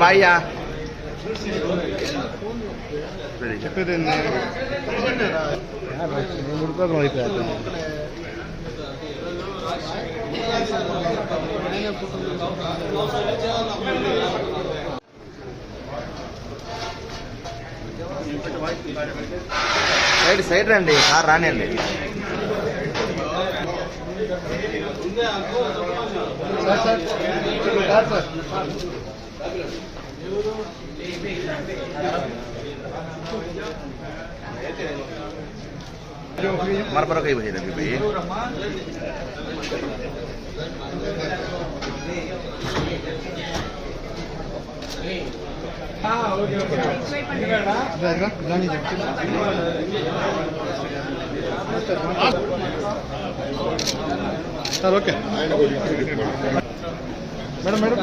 బాయ్యా చెప్పేది ముడిపోకం అయిపోయారు. సైడ్ రండి, కార్ రానండి. मरपर कहीं भेज देंगे भैया sir okay madam madam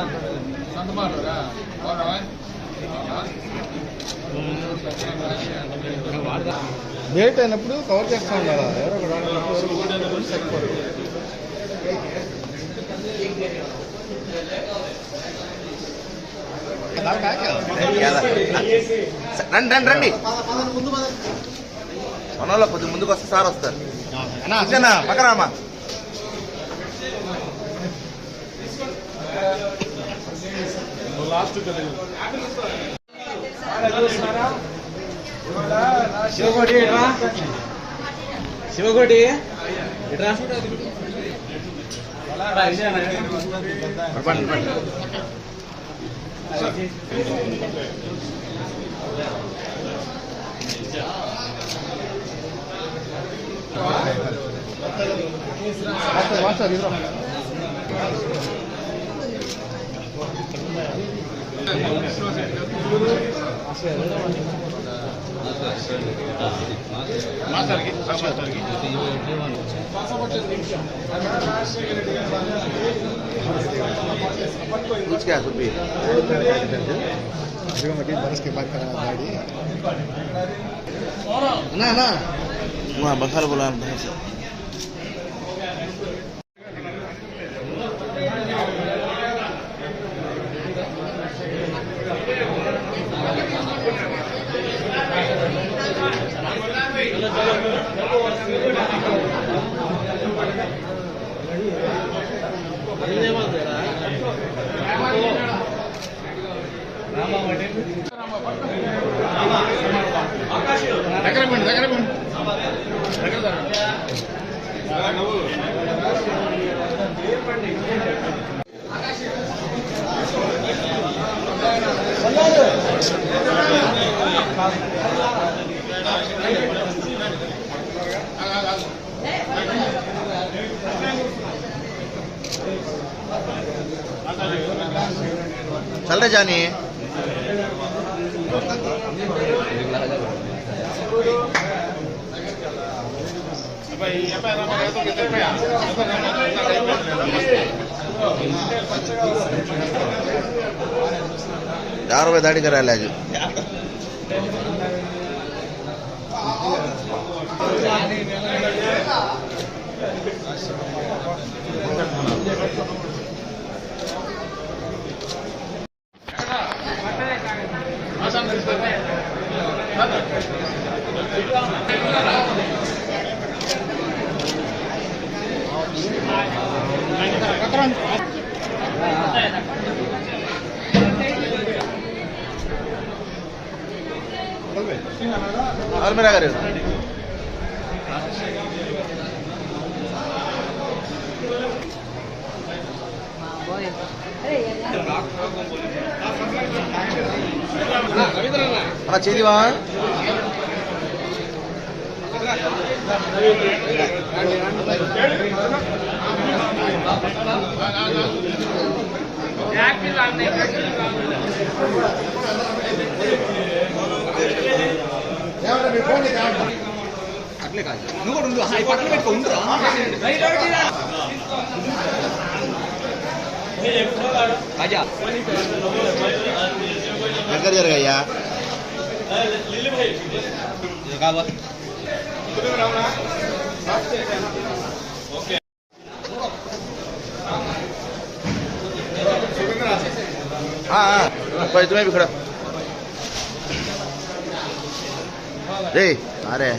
late అయినప్పుడు కవర్ చేస్తూ ఉండాలి. రండి రండి రండి మనలో కొద్దిగా ముందుకు వస్తే సార్ వస్తారు. పక్కరామా శివకోటి ఇట్రా कुछ क्या सुबह बरस के बाद कराना गाड़ी ना ना वहाँ बखार बोला चल रहे जानी ₹10 दाढ़ी करा ले और मेरा करे చేదివా అట్లే కాదు నువ్వు కూడా ఉండు ఈ పక్కన పెట్టుకో ఉండురా రాజా దగ్గర జరగయ్యా కాబట్టి ఓకే तुम्हें भी खड़ा रे अरे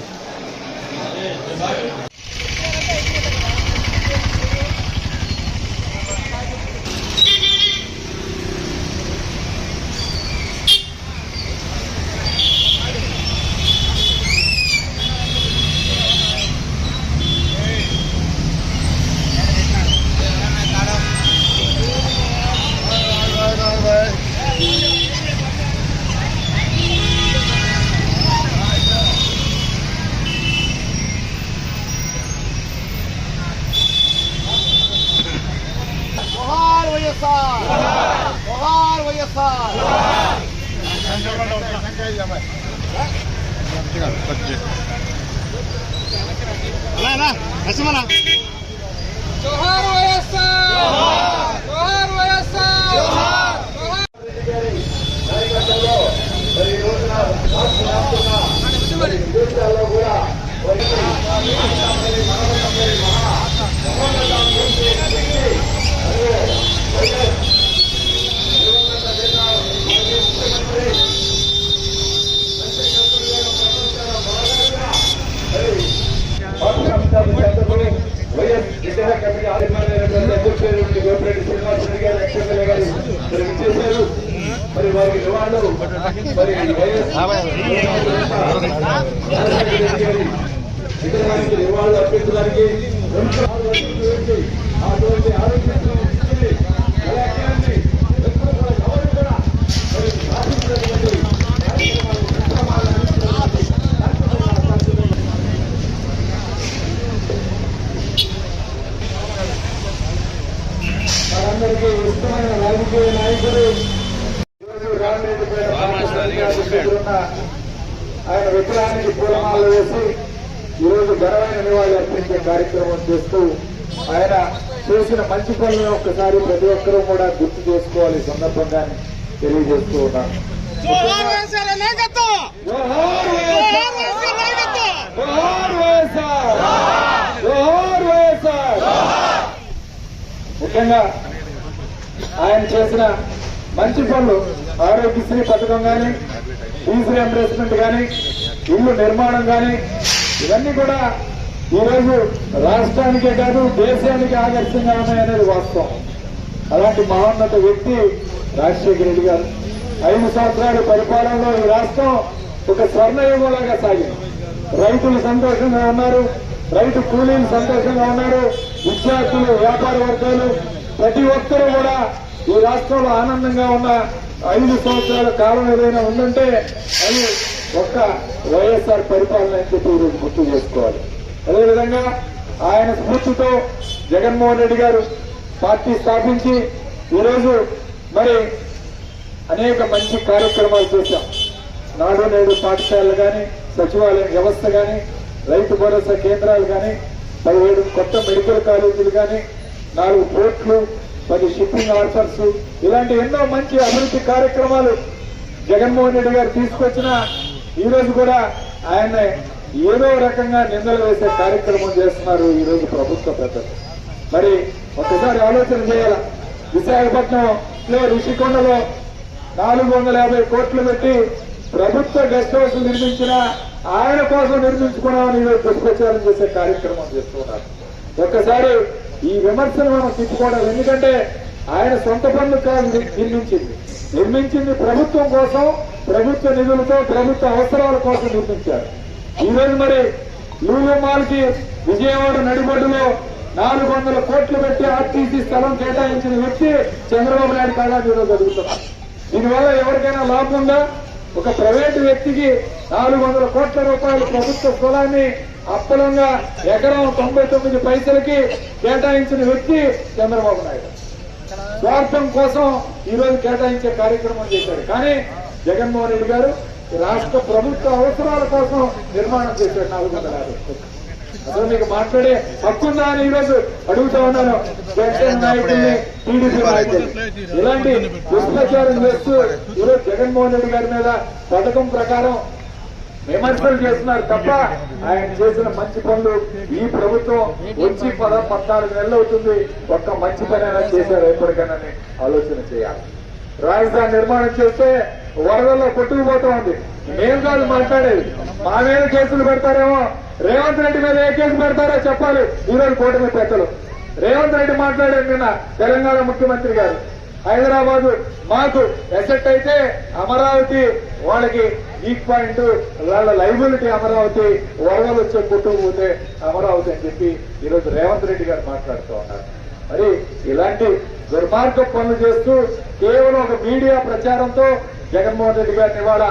जोहार వైఎస్ఆర్ जोहार వైఎస్ఆర్ మరి వారికి నివాళులు మరి నివాళులు అర్పించడానికి అటువంటి ఆరోగ్యాన్ని మనందరికీ ఇష్టమైన రాజకీయ నాయకుడు ఆయన విగ్రహానికి పూలమాలలు వేసి ఈరోజు ఘనమైన నివాళులు అర్పించే కార్యక్రమం చేస్తూ ఆయన చేసిన మంచి పనులను ఒక్కసారి ప్రతి ఒక్కరూ కూడా గుర్తు చేసుకోవాలి ఈ సందర్భంగా తెలియజేస్తూ ఉన్నాను. ముఖ్యంగా ఆయన చేసిన మంచి పనులు ఆరోగ్యశ్రీ పథకం కానీ ఫీజు రియంబర్స్మెంట్ కానీ ఇల్లు నిర్మాణం కానీ ఇవన్నీ కూడా ఈరోజు రాష్ట్రానికే కాదు దేశానికి ఆదర్శంగా ఉన్నాయనేది వాస్తవం. అలాంటి మహోన్నత వ్యక్తి రాజశేఖర రెడ్డి గారు 5 సంవత్సరాల పరిపాలనలో ఈ రాష్ట్రం ఒక స్వర్ణయుగంలాగా సాగింది. రైతులు సంతోషంగా ఉన్నారు, రైతు కూలీలు సంతోషంగా ఉన్నారు, విద్యార్థులు వ్యాపార వర్గాలు ప్రతి ఒక్కరూ కూడా ఈ రాష్ట్రంలో ఆనందంగా ఉన్న 5 సంవత్సరాల కాలం ఏదైనా ఉందంటే అది ఒక్క వైఎస్ఆర్ పరిపాలన అని చెప్పి ఈరోజు గుర్తు చేసుకోవాలి. అదేవిధంగా ఆయన స్ఫూర్తితో జగన్మోహన్ రెడ్డి గారు పార్టీ స్థాపించి ఈరోజు మరి అనేక మంచి కార్యక్రమాలు చేశాం. నాడు నేడు పాఠశాలలు కానీ, సచివాలయం వ్యవస్థ కానీ, రైతు భరోసా కేంద్రాలు కానీ, 17 కొత్త మెడికల్ కాలేజీలు కానీ, 4 పోర్ట్లు, 10 షిప్పింగ్ ఆర్ఫర్స్, ఇలాంటి ఎన్నో మంచి అభివృద్ధి కార్యక్రమాలు జగన్మోహన్ రెడ్డి గారు తీసుకొచ్చిన ఈరోజు కూడా ఆయన ఏదో రకంగా నిందలు వేసే కార్యక్రమం చేస్తున్నారు ఈరోజు ప్రభుత్వ పెద్దలు. మరి ఒకసారి ఆలోచన చేయాల. విశాఖపట్నంలో రిషికొండలో 450 కోట్లు పెట్టి ప్రభుత్వ గెస్ట్ హౌస్ నిర్మించిన ఆయన కోసం నిర్మించుకున్నామని ఈరోజు దుష్ప్రచారం చేసే కార్యక్రమం చేస్తున్నారు. ఒక్కసారి ఈ విమర్శను మనం తిప్పుకోవడం. ఎందుకంటే ఆయన సొంత పనులు కాదు నిర్మించింది ప్రభుత్వం కోసం, ప్రభుత్వ నిధులతో, ప్రభుత్వ అవసరాల కోసం నిర్మించారు. ఈరోజు మరి లూలు మాల్ కి విజయవాడ నడిబొడ్డులో 400 కోట్లు పెట్టి ఆర్టీసీ స్థలం కేటాయించిన వ్యక్తి చంద్రబాబు నాయుడు కాలాన్ని ఈరోజు అడుగుతున్నారు. దీనివల్ల ఎవరికైనా లాభం ఉందా? ఒక ప్రైవేటు వ్యక్తికి 400 కోట్ల రూపాయల ప్రభుత్వ స్థలాన్ని అప్పలంగా ఎకరం 99 పైసలకి కేటాయించిన వ్యక్తి చంద్రబాబు నాయుడు. స్వార్థం కోసం ఈరోజు కేటాయించే కార్యక్రమం చేశాడు. కానీ జగన్మోహన్ రెడ్డి గారు రాష్ట్ర ప్రభుత్వ అవసరాల కోసం నిర్మాణం చేశాడు 450 కోట్లు. అసలు మీకు మాట్లాడే హక్కుందా అని ఈరోజు అడుగుతా ఉన్నాను జనసేన నాయకుల్ని, టీడీపీ నాయకులు. ఇలాంటి దుష్ప్రచారం చేస్తూ ఈరోజు జగన్మోహన్ రెడ్డి గారి మీద పథకం ప్రకారం విమర్శలు చేస్తున్నారు తప్ప ఆయన చేసిన మంచి పనులు ఈ ప్రభుత్వం వచ్చి 14 నెలలు అవుతుంది, ఒక్క మంచి పని అయినా చేశారు ఎప్పటికైనా ఆలోచన చేయాలి. రాజధాని నిర్మాణం చేస్తే వరదల్లో కొట్టుకుపోతా ఉంది. మేము కాదు మాట్లాడేది, మా మీద కేసులు పెడతారేమో, రేవంత్ రెడ్డి మీద ఏ కేసు పెడతారో చెప్పాలి. ఈరోజు కూటమి పెద్దలు రేవంత్ రెడ్డి మాట్లాడారు నిన్న, తెలంగాణ ముఖ్యమంత్రి గారు. హైదరాబాద్ మాకు ఎసెట్ అయితే అమరావతి వాళ్ళకి వీక్ పాయింట్, వాళ్ళ లైబిలిటీ అమరావతి, వరదలు వచ్చే కొట్టుకుపోతే అమరావతి అని చెప్పి ఈరోజు రేవంత్ రెడ్డి గారు మాట్లాడుతూ ఉన్నారు. మరి ఇలాంటి దుర్మార్గ పనులు చేస్తూ కేవలం ఒక మీడియా ప్రచారంతో జగన్మోహన్ రెడ్డి గారిని ఇవాళ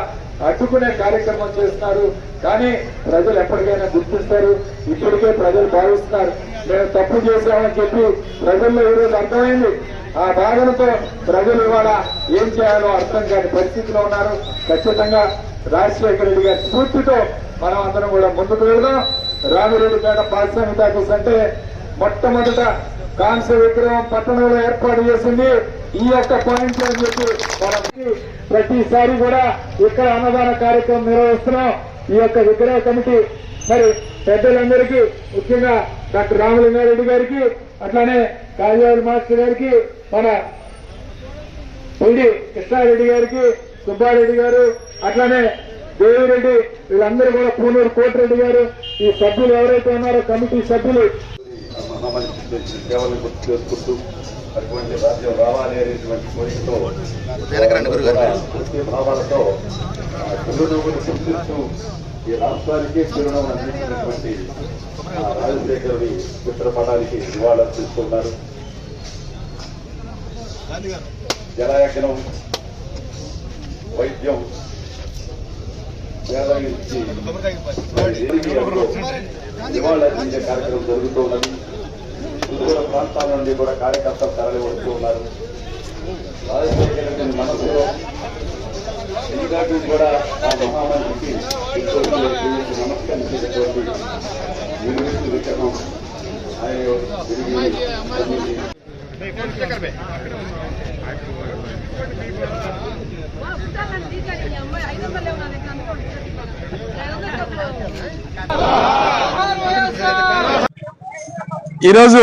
అడ్డుకునే కార్యక్రమం చేస్తున్నారు. కానీ ప్రజలు ఎప్పటికైనా గుర్తిస్తారు. ఇప్పటికే ప్రజలు భావిస్తున్నారు మేము తప్పు చేశామని చెప్పి ప్రజల్లో ఈరోజు అర్థమైంది. ఆ భావనతో ప్రజలు ఇవాళ ఏం చేయాలో అర్థం కాని పరిస్థితిలో ఉన్నారు. ఖచ్చితంగా రాజశేఖర రెడ్డి గారి స్ఫూర్తితో మనం అందరం కూడా ముందుకు వెళ్దాం. రామిరెడ్డిపేట పారిశ్రామిక టాకీస్ అంటే మొట్టమొదట కాంస్య విగ్రహం పట్టణంలో ఏర్పాటు చేసింది ఈ యొక్క పాయింట్ అని చెప్పి మనకి ప్రతిసారి కూడా ఇక్కడ అన్నదాన కార్యక్రమం నిర్వహిస్తున్నాం. ఈ యొక్క విగ్రహ కమిటీ మరి పెద్దలందరికీ, ముఖ్యంగా డాక్టర్ రామలింగారెడ్డి గారికి, అట్లానే కాజావరి మాస్టర్ గారికి, మన పుండి కృష్ణారెడ్డి గారికి, సుబ్బారెడ్డి గారు, అట్లానే దేవిరెడ్డి, వీళ్ళందరూ కూడా పూనూరు కోటిరెడ్డి గారు, ఈ సభ్యులు ఎవరైతే ఉన్నారో కమిటీ సభ్యులు సేవలను గుర్తు చేసుకుంటూ అటువంటి రాజ్యం రావాలి అనేటువంటి కోరికతో పూర్తి భావాలతో చిరునవ్వులు గుర్తిస్తూ ఈ రాష్ట్రానికి చిరునవ్వు అందించినటువంటి రాజశేఖరుడి చిత్రపటానికి నివాళులర్పిస్తున్నారు. జలయజ్ఞం, వైద్యం, నివాళులర్పించే కార్యక్రమం జరుగుతున్నది. సుదూర ప్రాంతాల నుండి కూడా కార్యకర్తలు తరలి వస్తూ ఉన్నారు. రాజశేఖర మనసులో ఈనాటి కూడా ఆ మహామంత్రికి నమస్కరించేటటువంటి నిర్మిస్తు విగ్రహం ఆయన ఈరోజు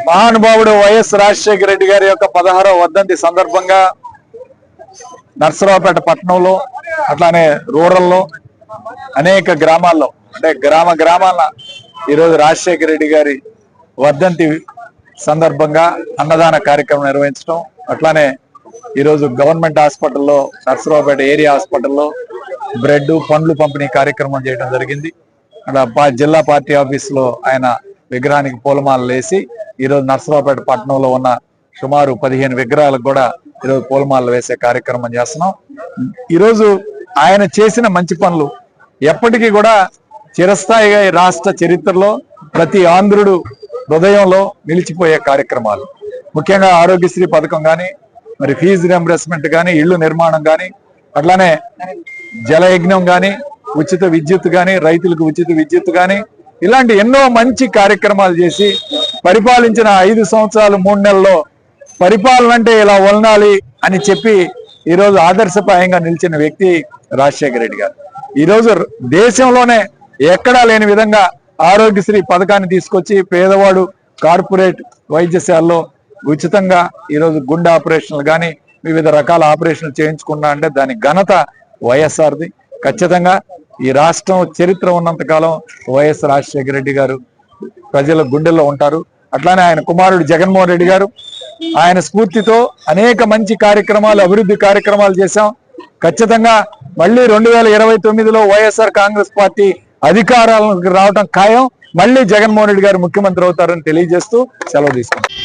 మహానుభావుడు వైఎస్ రాజశేఖర రెడ్డి గారి యొక్క 16వ వర్ధంతి సందర్భంగా నర్సరావుపేట పట్టణంలో, అట్లానే రూరల్లో, అనేక గ్రామాల్లో, అంటే గ్రామాల ఈరోజు రాజశేఖర రెడ్డి గారి వర్ధంతి సందర్భంగా అన్నదాన కార్యక్రమం నిర్వహించడం, అట్లానే ఈరోజు గవర్నమెంట్ హాస్పిటల్లో, నర్సరావుపేట ఏరియా హాస్పిటల్లో బ్రెడ్, పండ్లు పంపిణీ కార్యక్రమం చేయడం జరిగింది. అట్లా జిల్లా పార్టీ ఆఫీసులో ఆయన విగ్రహానికి పూలమాలలు వేసి ఈరోజు నర్సరావుపేట పట్టణంలో ఉన్న సుమారు 15 విగ్రహాలకు కూడా ఈరోజు పూలమాలలు వేసే కార్యక్రమం చేస్తున్నాం. ఈరోజు ఆయన చేసిన మంచి పనులు ఎప్పటికీ కూడా చిరస్థాయిగా ఈ రాష్ట్ర చరిత్రలో ప్రతి ఆంధ్రుడు హృదయంలో నిలిచిపోయే కార్యక్రమాలు. ముఖ్యంగా ఆరోగ్యశ్రీ పథకం కానీ, మరి ఫీజు రియంబర్స్మెంట్ కానీ, ఇళ్లు నిర్మాణం కానీ, అట్లానే జలయజ్ఞం కానీ, ఉచిత విద్యుత్ కానీ, రైతులకు ఉచిత విద్యుత్ కానీ, ఇలాంటి ఎన్నో మంచి కార్యక్రమాలు చేసి పరిపాలించిన 5 సంవత్సరాలు 3 నెలల్లో పరిపాలన అంటే ఇలా ఉండాలి అని చెప్పి ఈరోజు ఆదర్శప్రాయంగా నిలిచిన వ్యక్తి రాజశేఖర రెడ్డి గారు. ఈరోజు దేశంలోనే ఎక్కడా లేని విధంగా ఆరోగ్యశ్రీ పథకాన్ని తీసుకొచ్చి పేదవాడు కార్పొరేట్ వైద్యశాలలో ఉచితంగా ఈరోజు గుండె ఆపరేషన్లు కానీ, వివిధ రకాల ఆపరేషన్లు చేయించుకున్నా అంటే దాని ఘనత వైఎస్ఆర్ది. ఖచ్చితంగా ఈ రాష్ట్రం చరిత్ర ఉన్నంత కాలం వైఎస్ రాజశేఖర రెడ్డి గారు ప్రజల గుండెల్లో ఉంటారు. అట్లానే ఆయన కుమారుడు జగన్మోహన్ రెడ్డి గారు, ఆయన స్ఫూర్తితో అనేక మంచి కార్యక్రమాలు, అభివృద్ధి కార్యక్రమాలు చేశాం. ఖచ్చితంగా మళ్ళీ 2029లో వైఎస్ఆర్ కాంగ్రెస్ పార్టీ అధికారాలకు రావడం ఖాయం. మళ్ళీ జగన్మోహన్ రెడ్డి గారు ముఖ్యమంత్రి అవుతారని తెలియజేస్తూ సెలవు తీసుకుంటాం.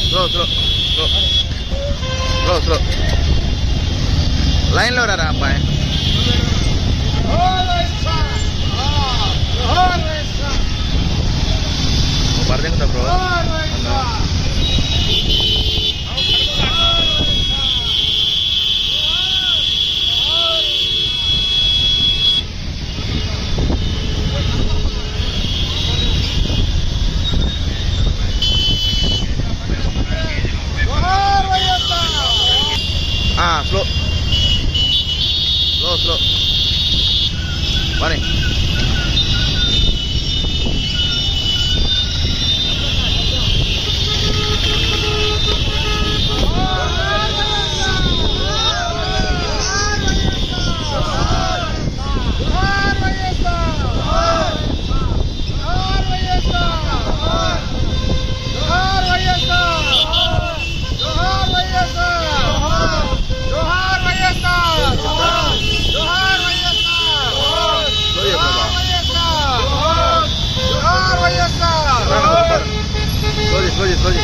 Slow slow slow slow slow లైన్లో రారా అబ్బాయి. పడదేంగుతా బ్రో. స్లో స్లో స్లో మరి స్లోజీ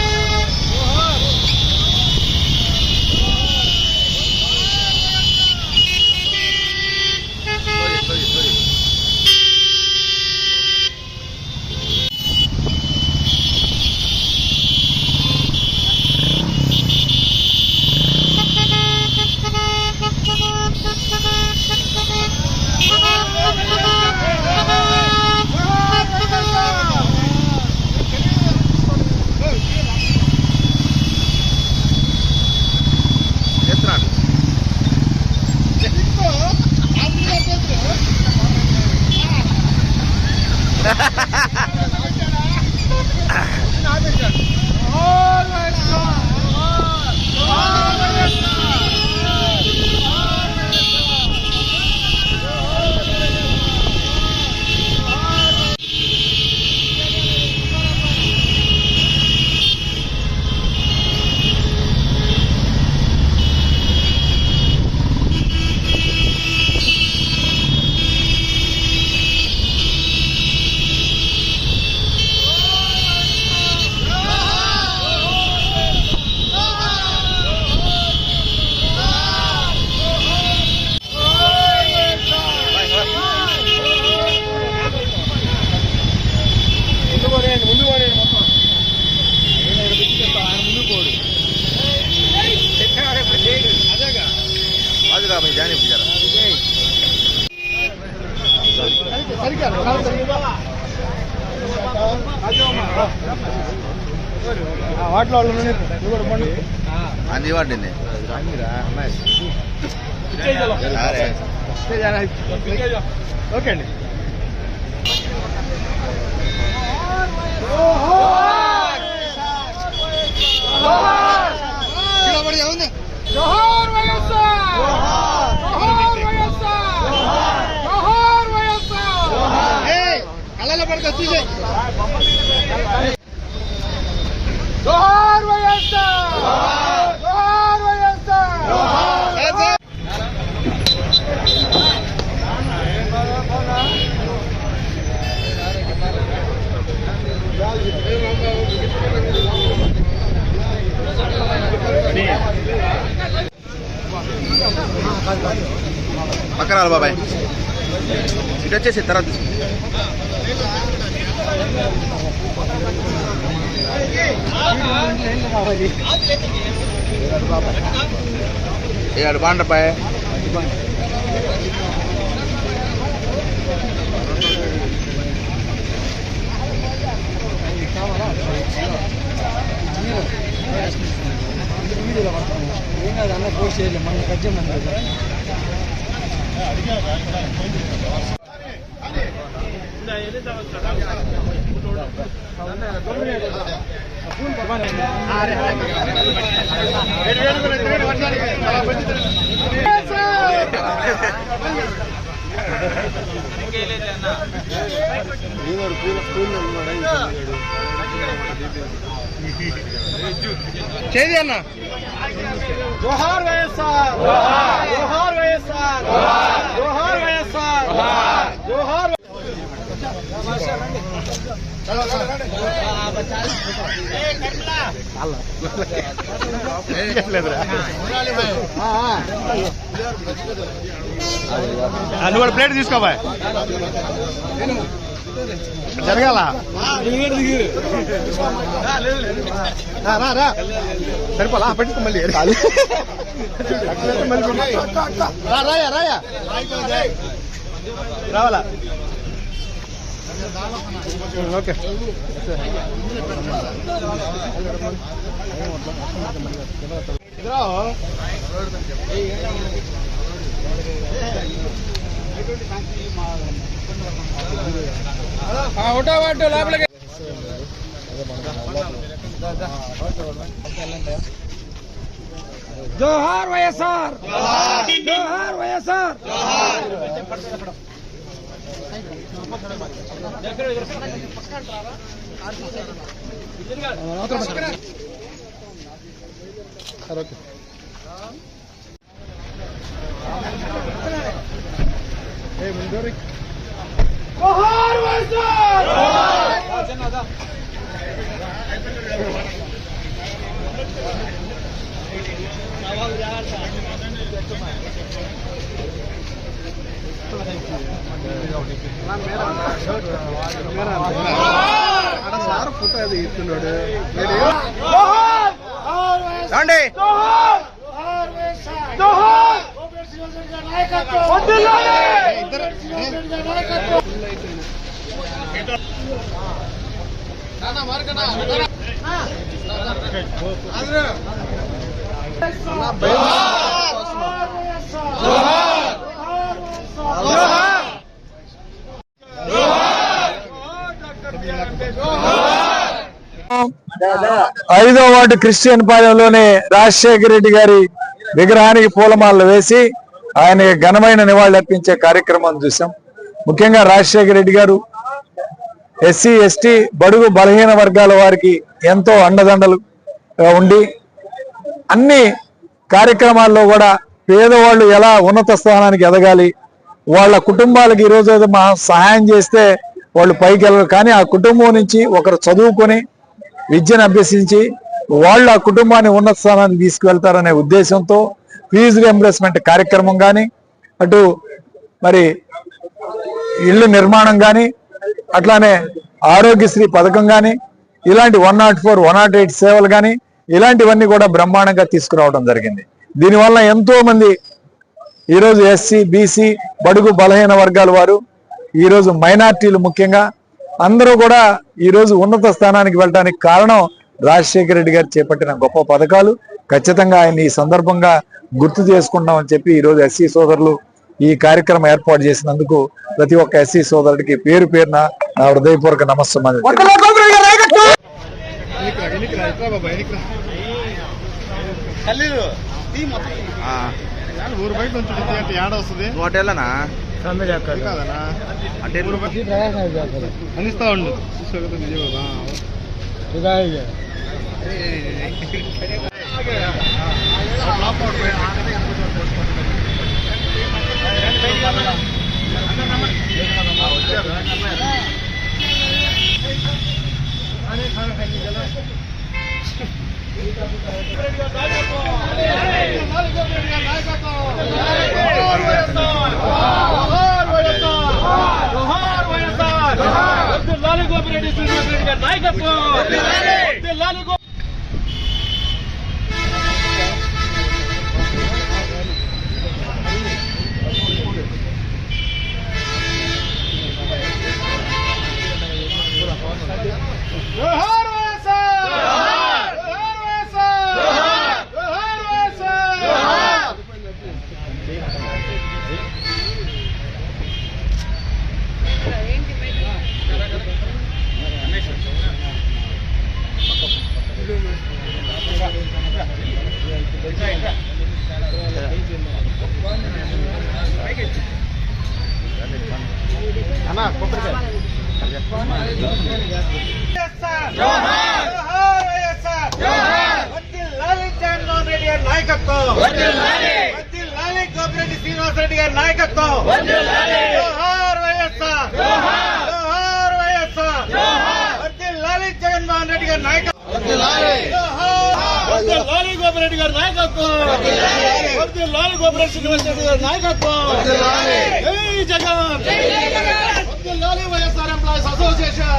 आजगा भाई जाने जरा వాటిలో అన్ని వాటిని ఓకే అండి. జోహార్ వైఎస్ఆర్ జోహార్ వైఎస్ఆర్ జోహార్ వైఎస్ఆర్ కళ్ళలో పడతా చూసే జోహార్ వైఎస్ఆర్ జోహార్ వైఎస్ఆర్ పక్కన రాలి బాబాయ్ ఇటు వచ్చేసి తర్వాత ఏడు బాండపాయ్ అన్న పోస్ట్ చేయలేదు మన కజ్జమంది చేది అన్న జోహార్ వైఎస్ఆర్ జోహార్ వైఎస్ఆర్ జోహార్ వైఎస్ఆర్ జోహార్ నువ్వు కూడా ప్లేట్ తీసుకోబాయ్ జరగాల సరిపోలా పెట్టుకో మళ్ళీ రాయా రాయా రావాలా ఓకే ఉంటా లోపలికి జోహార్ వైఎస్ఆర్ జోహార్ వైఎస్ఆర్ జోహార్ వైఎస్ఆర్ సార్ ఫోటో అది ఇస్తున్నాడు రండి ఐదో వార్డు క్రిస్టియన్ పాలెంలోని రాజశేఖర రెడ్డి గారి విగ్రహానికి పూలమాలలు వేసి ఆయన ఘనమైన నివాళులర్పించే కార్యక్రమం చూసాం. ముఖ్యంగా రాజశేఖర రెడ్డి గారు ఎస్సీ ఎస్టీ బడుగు బలహీన వర్గాల వారికి ఎంతో అండదండలు ఉండి అన్ని కార్యక్రమాల్లో కూడా పేదవాళ్ళు ఎలా ఉన్నత స్థానానికి ఎదగాలి, వాళ్ళ కుటుంబాలకు ఈరోజు సహాయం చేస్తే వాళ్ళు పైకి వెళ్ళరు, కానీ ఆ కుటుంబం నుంచి ఒకరు చదువుకొని విద్యను అభ్యసించి వాళ్ళు ఆ కుటుంబాన్ని ఉన్నత స్థానానికి తీసుకువెళ్తారనే ఉద్దేశంతో ఫీజు రియంబర్స్మెంట్ కార్యక్రమం కానీ, అటు మరి ఇళ్ళు నిర్మాణం కానీ, అట్లానే ఆరోగ్యశ్రీ పథకం కానీ, ఇలాంటి 104, 108 సేవలు కానీ ఇలాంటివన్నీ కూడా బ్రహ్మాండంగా తీసుకురావడం జరిగింది. దీనివల్ల ఎంతో మంది ఈరోజు ఎస్సీ బీసీ బడుగు బలహీన వర్గాల వారు, ఈరోజు మైనార్టీలు ముఖ్యంగా అందరూ కూడా ఈరోజు ఉన్నత స్థానానికి వెళ్ళడానికి కారణం రాజశేఖర రెడ్డి గారు చేపట్టిన గొప్ప పథకాలు. ఖచ్చితంగా ఆయన ఈ సందర్భంగా గుర్తు చేసుకుంటామని చెప్పి ఈరోజు ఎస్సీ సోదరులు ఈ కార్యక్రమం ఏర్పాటు చేసినందుకు ప్రతి ఒక్క ఎస్సీ సోదరుడికి పేరు పేరున నా హృదయపూర్వక నమస్కారం. ఊరు బయట నుంచి ఏడ వస్తుంది హోటల్నా కాదనా అంటే అందిస్తా ఉండు అన్నా కొబ్బరికాయ నాయకత్వం గోపిరెడ్డి శ్రీనివాసరెడ్డి గారి నాయకత్వం జోహార్ వైఎస్ఆర్. గారి నాయకత్వం, లాలి గోపిరెడ్డి గారి నాయకత్వం, లాలి గోపిరెడ్డి శ్రీనివాస్ రెడ్డి గారి నాయకత్వం, జై జగన్, లాలి వైఎస్ఆర్ ఎంప్లాయీస్ అసోసియేషన్,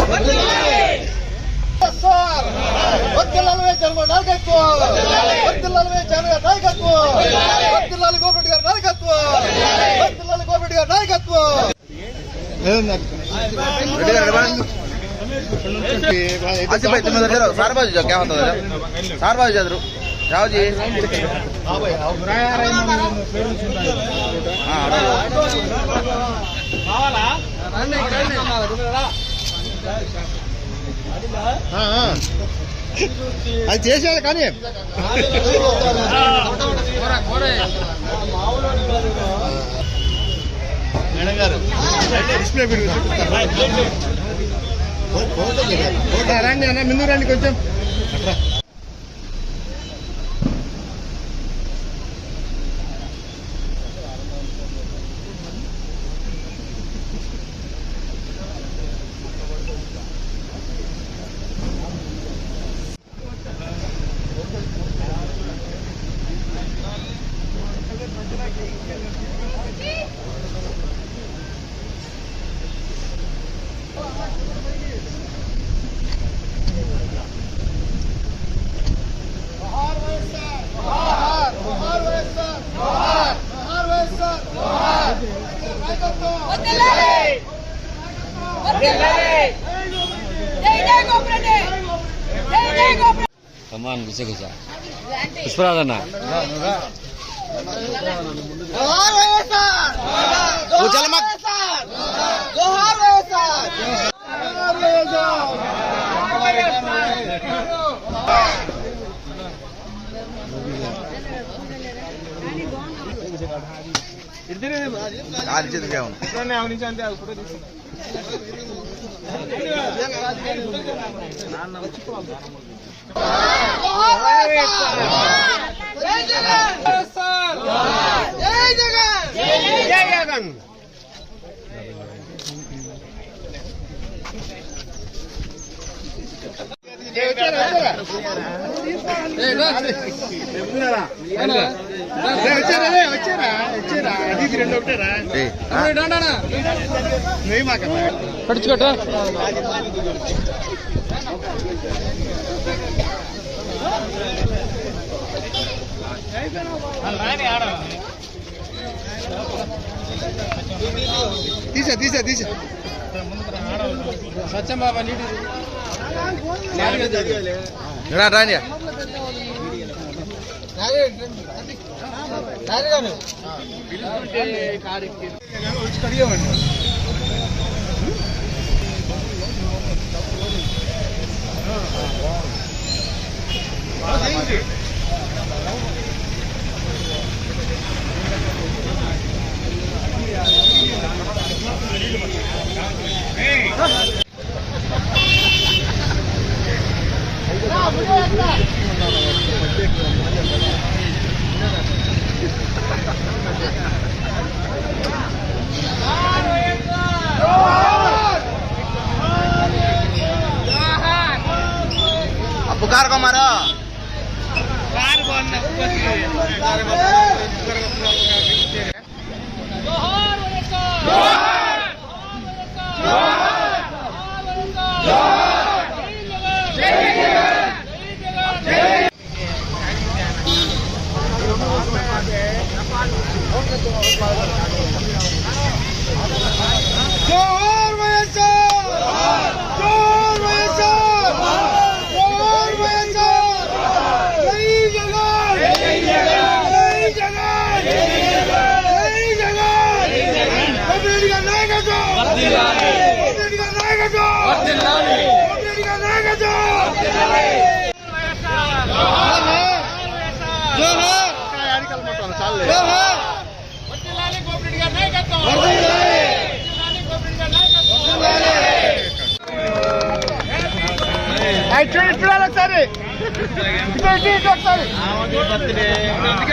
నాయకత్వం, లాలి గోపిరెడ్డి గారి నాయకత్వం, లాలి గోపిరెడ్డి గారి నాయకత్వం. अच्छा भाई तुम्हें जरा सार बाजू जाओ, क्या होता है सार बाजू जाओ, जाओ जी। అది చేసేది కానీ మేడం గారు డిస్ప్లే రండి అన్న, ముందు రండి కొంచెం. కమాన్ గుసగుసా పుష్పరాజన్న పడుచుకోట తీసా తీసా తీసా సత్యం బాబా నీటి రాని पुकार को मारो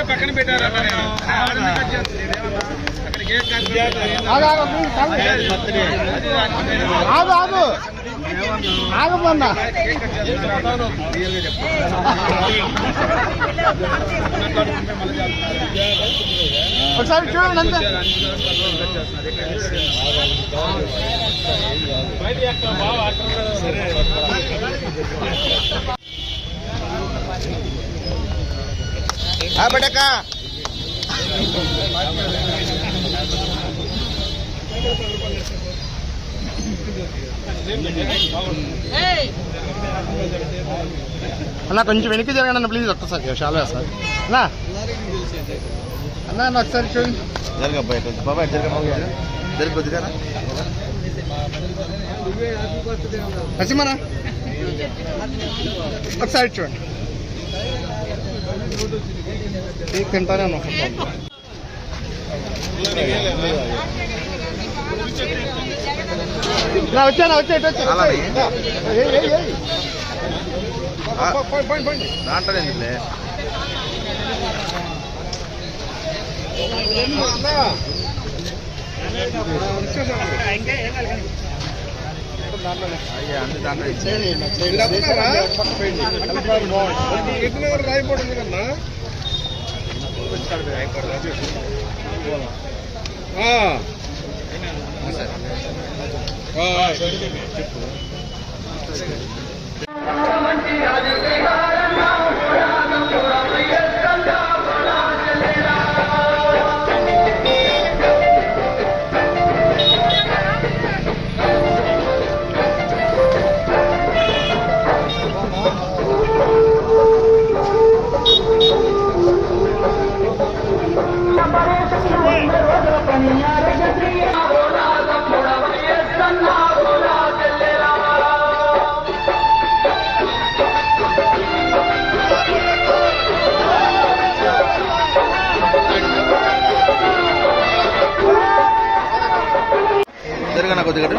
పక్కన పెట్టారు ఆగు ఆగమన్నా ఒకసారి చూడండి అంతే. బటక అన్న కొంచెం వెనక్కి జరగండి అన్న ప్లీజ్ ఒక్కసారి చాలా సార్ అన్నా అన్న అన్న ఒకసారి చూడండి జరగబ్బాయి కొంచెం బాబాయ్ జరగొద్దుగా నరసింహనా ఒకసారి చూడండి తింటానే ఉన్నా వచ్చానా వచ్చా ఇటు వచ్చా దాంట్లో ఎందుకులే రాయిపోతుంది కన్నా జరగనా కొద్దిగా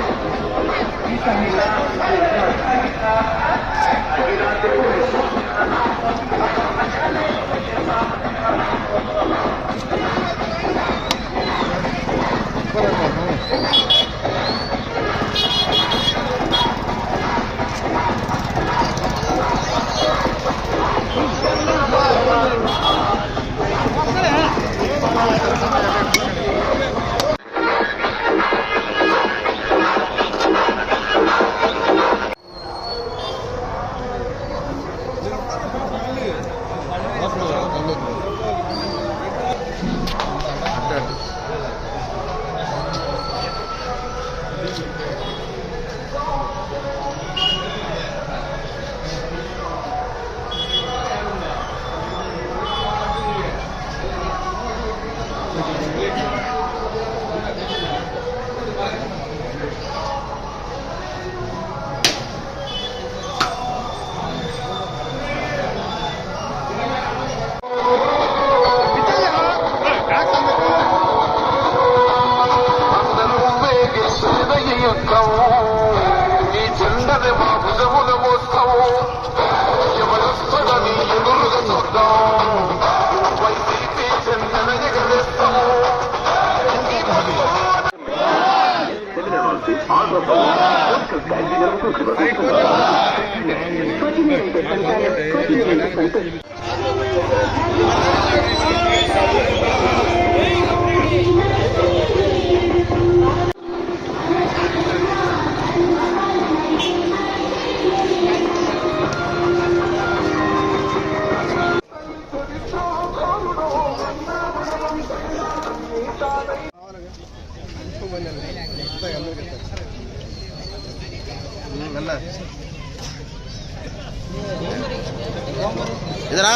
ఇదరా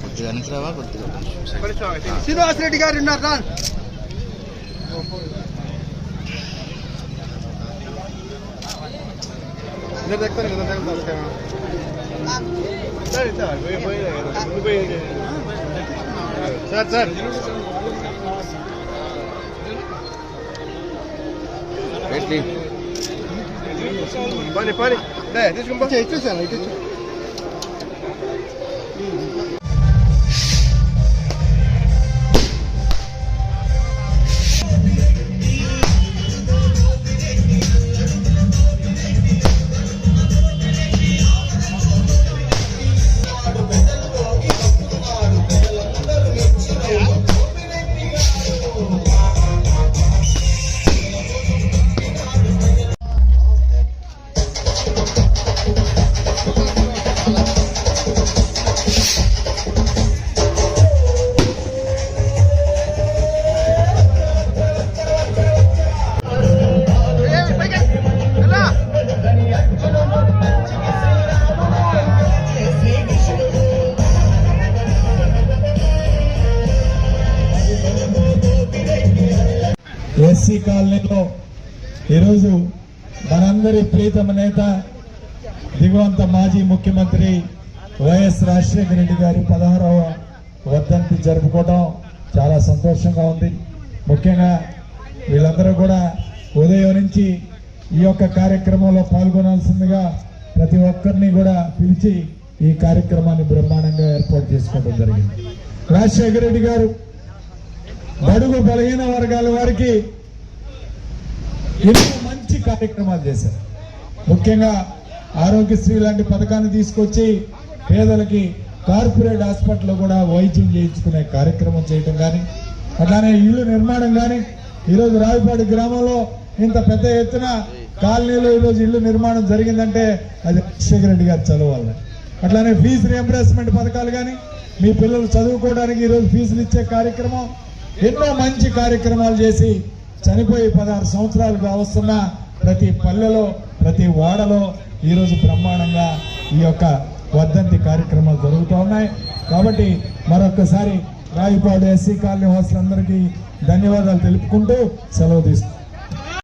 కొద్దిగా అనుకురావా కొద్దిగా శ్రీనివాస్ రెడ్డి గారు ఉన్నారు రా సార్ సార్ పని పని తీసుకుంటా ఇచ్చేసాను ఇటు ఎస్సీ కాలనీలో ఈరోజు మనందరి ప్రీతమ నేత దివంగత మాజీ ముఖ్యమంత్రి వైఎస్ రాజశేఖర రెడ్డి గారి 16వ వర్ధంతి జరుపుకోవడం చాలా సంతోషంగా ఉంది. ముఖ్యంగా వీళ్ళందరూ కూడా ఉదయం నుంచి ఈ యొక్క కార్యక్రమంలో పాల్గొనాల్సిందిగా ప్రతి ఒక్కరిని కూడా పిలిచి ఈ కార్యక్రమాన్ని బ్రహ్మాండంగా ఏర్పాటు చేసుకోవడం జరిగింది. రాజశేఖర రెడ్డి గారు బడుగు బలహీన వర్గాల వారికి ఎన్నో మంచి కార్యక్రమాలు చేశారు. ముఖ్యంగా ఆరోగ్యశ్రీ లాంటి పథకాన్ని తీసుకొచ్చి పేదలకి కార్పొరేట్ హాస్పిటల్లో కూడా వైద్యం చేయించుకునే కార్యక్రమం చేయటం కానీ, అట్లానే ఇల్లు నిర్మాణం కానీ, ఈరోజు రావిపాడు గ్రామంలో ఇంత పెద్ద ఎత్తున కాలనీలో ఈరోజు ఇల్లు నిర్మాణం జరిగిందంటే అది రాజశేఖర రెడ్డి గారు చదువు వల్ల. అట్లానే ఫీజు రియంబర్స్మెంట్ పథకాలు కానీ, మీ పిల్లలు చదువుకోవడానికి ఈరోజు ఫీజులు ఇచ్చే కార్యక్రమం, ఎన్నో మంచి కార్యక్రమాలు చేసి చనిపోయి 16 సంవత్సరాలుగా వస్తున్న ప్రతి పల్లెలో ప్రతి వాడలో ఈరోజు బ్రహ్మాండంగా ఈ యొక్క వర్ధంతి కార్యక్రమాలు జరుగుతూ ఉన్నాయి. కాబట్టి మరొక్కసారి రావిపాడు ఎస్సీ కాలనీ వాసులందరికీ ధన్యవాదాలు తెలుపుకుంటూ సెలవు తీసుకుంటాం.